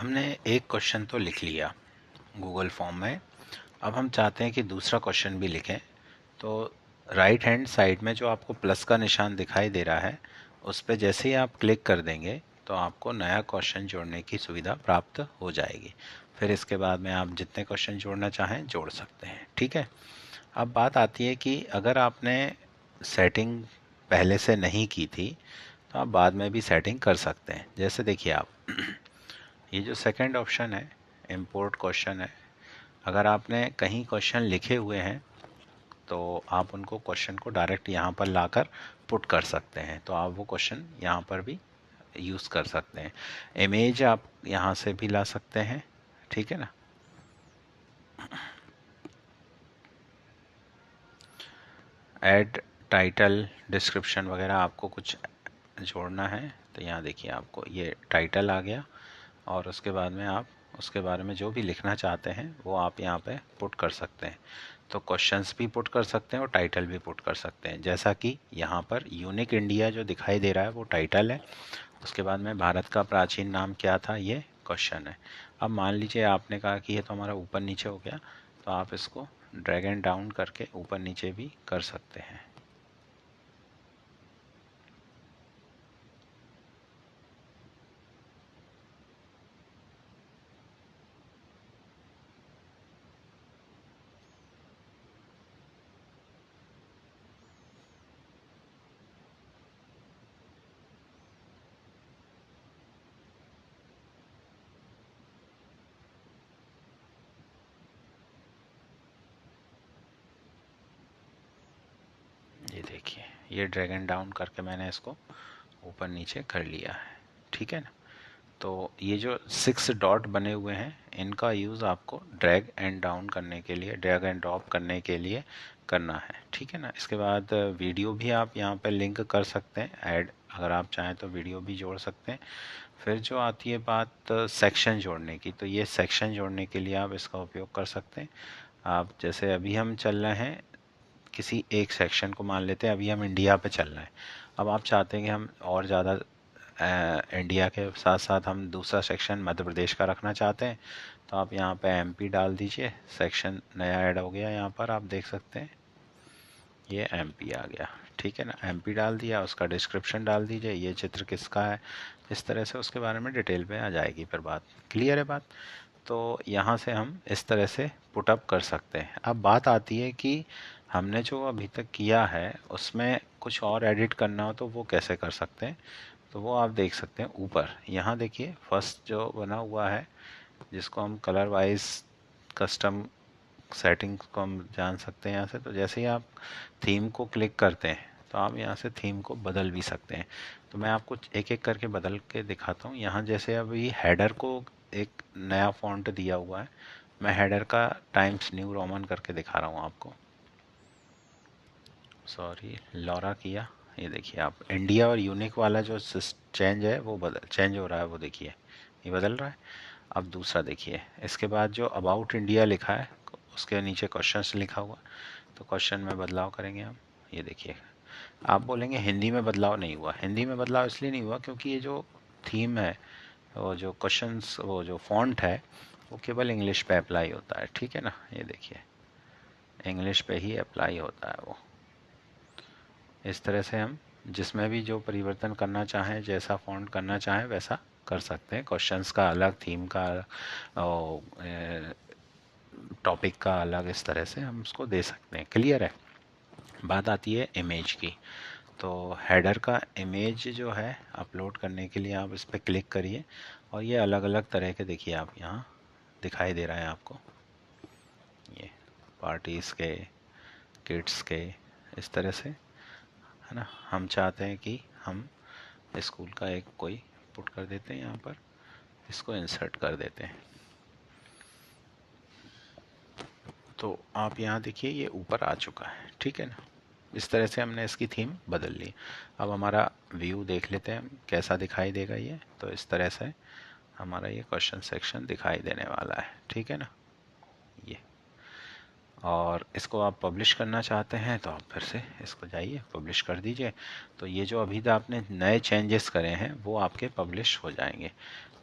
हमने एक क्वेश्चन तो लिख लिया गूगल फॉर्म में। अब हम चाहते हैं कि दूसरा क्वेश्चन भी लिखें। तो राइट हैंड साइड में जो आपको प्लस का निशान दिखाई दे रहा है उस पर जैसे ही आप क्लिक कर देंगे तो आपको नया क्वेश्चन जोड़ने की सुविधा प्राप्त हो जाएगी। फिर इसके बाद में आप जितने क्वेश्चन जोड़ना चाहें जोड़ सकते हैं। ठीक है। अब बात आती है कि अगर आपने सेटिंग पहले से नहीं की थी तो आप बाद में भी सेटिंग कर सकते हैं। जैसे देखिए आप ये जो सेकंड ऑप्शन है इंपोर्ट क्वेश्चन है। अगर आपने कहीं क्वेश्चन लिखे हुए हैं तो आप उनको क्वेश्चन को डायरेक्ट यहाँ पर लाकर पुट कर सकते हैं। तो आप वो क्वेश्चन यहाँ पर भी यूज़ कर सकते हैं। इमेज आप यहाँ से भी ला सकते हैं। ठीक है ना। ऐड टाइटल डिस्क्रिप्शन वगैरह आपको कुछ जोड़ना है तो यहाँ देखिए आपको ये टाइटल आ गया और उसके बाद में आप उसके बारे में जो भी लिखना चाहते हैं वो आप यहाँ पे पुट कर सकते हैं। तो क्वेश्चंस भी पुट कर सकते हैं और टाइटल भी पुट कर सकते हैं। जैसा कि यहाँ पर यूनिक इंडिया जो दिखाई दे रहा है वो टाइटल है। उसके बाद में भारत का प्राचीन नाम क्या था ये क्वेश्चन है। अब मान लीजिए आपने कहा कि ये तो हमारा ऊपर नीचे हो गया तो आप इसको ड्रैग एंड डाउन करके ऊपर नीचे भी कर सकते हैं। ये देखिए ये ड्रैग एंड डाउन करके मैंने इसको ऊपर नीचे कर लिया है। ठीक है ना। तो ये जो 6 डॉट बने हुए हैं इनका यूज़ आपको ड्रैग एंड डाउन करने के लिए ड्रैग एंड ड्रॉप करने के लिए करना है। ठीक है ना। इसके बाद वीडियो भी आप यहाँ पे लिंक कर सकते हैं ऐड। अगर आप चाहें तो वीडियो भी जोड़ सकते हैं। फिर जो आती है बात सेक्शन जोड़ने की तो ये सेक्शन जोड़ने के लिए आप इसका उपयोग कर सकते हैं। आप जैसे अभी हम चल रहे हैं किसी एक सेक्शन को मान लेते हैं। अभी हम इंडिया पे चल रहे हैं। अब आप चाहते हैं कि हम और ज़्यादा इंडिया के साथ साथ हम दूसरा सेक्शन मध्य प्रदेश का रखना चाहते हैं तो आप यहाँ पे एमपी डाल दीजिए। सेक्शन नया ऐड हो गया। यहाँ पर आप देख सकते हैं ये एमपी आ गया। ठीक है ना। एमपी डाल दिया उसका डिस्क्रिप्शन डाल दीजिए ये चित्र किसका है। इस तरह से उसके बारे में डिटेल में आ जाएगी। फिर बात क्लियर है बात। तो यहाँ से हम इस तरह से पुटअप कर सकते हैं। अब बात आती है कि हमने जो अभी तक किया है उसमें कुछ और एडिट करना हो तो वो कैसे कर सकते हैं। तो वो आप देख सकते हैं ऊपर यहाँ देखिए फर्स्ट जो बना हुआ है जिसको हम कलर वाइज कस्टम सेटिंग्स को हम जान सकते हैं यहाँ से। तो जैसे ही आप थीम को क्लिक करते हैं तो आप यहाँ से थीम को बदल भी सकते हैं। तो मैं आपको एक एक करके बदल के दिखाता हूँ। यहाँ जैसे अभी हेडर को एक नया फॉन्ट दिया हुआ है। मैं हेडर का टाइम्स न्यू रोमन करके दिखा रहा हूँ आपको। सॉरी लॉरा किया। ये देखिए आप इंडिया और यूनिक वाला जो चेंज है वो बदल चेंज हो रहा है। वो देखिए ये बदल रहा है। अब दूसरा देखिए इसके बाद जो अबाउट इंडिया लिखा है उसके नीचे क्वेश्चंस लिखा हुआ। तो क्वेश्चन में बदलाव करेंगे हम। ये देखिए आप बोलेंगे हिंदी में बदलाव नहीं हुआ। हिंदी में बदलाव इसलिए नहीं हुआ क्योंकि ये जो थीम है वो जो क्वेश्चंस वो जो फॉन्ट है वो केवल इंग्लिश पे अप्लाई होता है। ठीक है ना। ये देखिए इंग्लिश पे ही अप्लाई होता है वो। इस तरह से हम जिसमें भी जो परिवर्तन करना चाहें जैसा फॉन्ट करना चाहें वैसा कर सकते हैं। क्वेश्चंस का अलग थीम का टॉपिक का अलग इस तरह से हम उसको दे सकते हैं। क्लियर है। बात आती है इमेज की। तो हेडर का इमेज जो है अपलोड करने के लिए आप इस पर क्लिक करिए और ये अलग अलग तरह के देखिए आप यहाँ दिखाई दे रहा है आपको। ये पार्टीज़ के किड्स के इस तरह से है ना। हम चाहते हैं कि हम स्कूल का एक कोई पुट कर देते हैं यहाँ पर इसको इंसर्ट कर देते हैं। तो आप यहाँ देखिए ये ऊपर आ चुका है। ठीक है ना। इस तरह से हमने इसकी थीम बदल ली। अब हमारा व्यू देख लेते हैं कैसा दिखाई देगा ये। तो इस तरह से हमारा ये क्वेश्चन सेक्शन दिखाई देने वाला है। ठीक है ना। ये और इसको आप पब्लिश करना चाहते हैं तो आप फिर से इसको जाइए पब्लिश कर दीजिए। तो ये जो अभी तक आपने नए चेंजेस करे हैं वो आपके पब्लिश हो जाएंगे।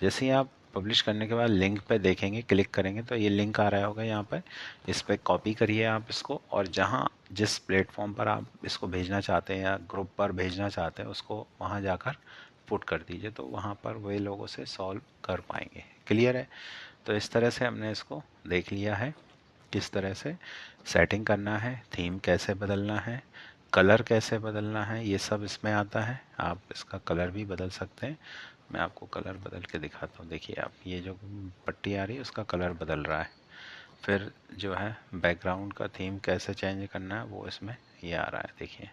जैसे ही आप पब्लिश करने के बाद लिंक पे देखेंगे, क्लिक करेंगे तो ये लिंक आ रहा होगा यहाँ पर, इस पर कॉपी करिए आप इसको, और जहाँ जिस प्लेटफॉर्म पर आप इसको भेजना चाहते हैं या ग्रुप पर भेजना चाहते हैं उसको वहाँ जाकर पुट कर दीजिए, तो वहाँ पर वे लोगों से सॉल्व कर पाएंगे। क्लियर है? तो इस तरह से हमने इसको देख लिया है किस तरह से सेटिंग करना है, थीम कैसे बदलना है, कलर कैसे बदलना है, ये सब इसमें आता है। आप इसका कलर भी बदल सकते हैं। मैं आपको कलर बदल के दिखाता हूँ। देखिए आप, ये जो पट्टी आ रही है उसका कलर बदल रहा है। फिर जो है बैकग्राउंड का थीम कैसे चेंज करना है वो इसमें ये आ रहा है, देखिए।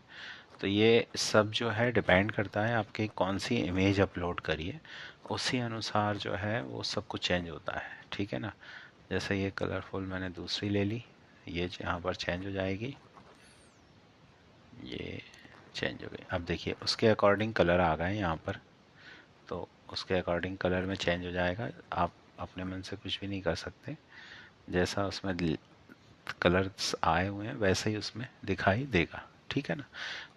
तो ये सब जो है डिपेंड करता है आपकी कौन सी इमेज अपलोड करिए, उसी अनुसार जो है वो सब कुछ चेंज होता है। ठीक है ना? जैसे ये कलरफुल मैंने दूसरी ले ली, ये यहाँ पर चेंज हो जाएगी, ये चेंज हो गई। अब देखिए उसके अकॉर्डिंग कलर आ गए यहाँ पर, तो उसके अकॉर्डिंग कलर में चेंज हो जाएगा। आप अपने मन से कुछ भी नहीं कर सकते, जैसा उसमें कलर्स आए हुए हैं वैसे ही उसमें दिखाई देगा। ठीक है ना?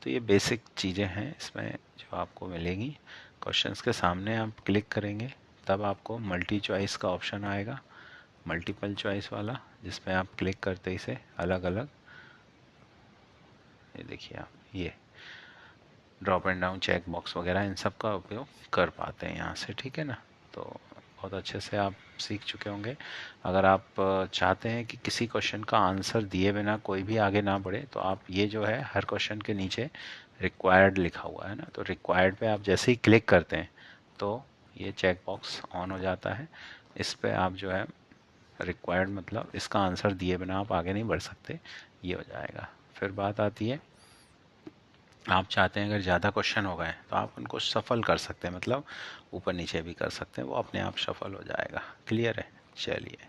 तो ये बेसिक चीज़ें हैं इसमें जो आपको मिलेंगी। क्वेश्चंस के सामने आप क्लिक करेंगे तब आपको मल्टी चॉइस का ऑप्शन आएगा, मल्टीपल चॉइस वाला, जिसमें आप क्लिक करते ही से अलग अलग, ये देखिए आप, ये drop and down check box वगैरह इन सब का उपयोग कर पाते हैं यहाँ से। ठीक है ना? तो बहुत अच्छे से आप सीख चुके होंगे। अगर आप चाहते हैं कि किसी क्वेश्चन का आंसर दिए बिना कोई भी आगे ना बढ़े, तो आप ये जो है हर क्वेश्चन के नीचे रिक्वायर्ड लिखा हुआ है ना, तो रिक्वायर्ड पे आप जैसे ही क्लिक करते हैं तो ये चेक बॉक्स ऑन हो जाता है। इस पे आप जो है रिक्वायर्ड मतलब इसका आंसर दिए बिना आप आगे नहीं बढ़ सकते, ये हो जाएगा। फिर बात आती है, आप चाहते हैं अगर ज़्यादा क्वेश्चन हो गए तो आप उनको सफल कर सकते हैं, मतलब ऊपर नीचे भी कर सकते हैं, वो अपने आप सफल हो जाएगा। क्लियर है? चलिए।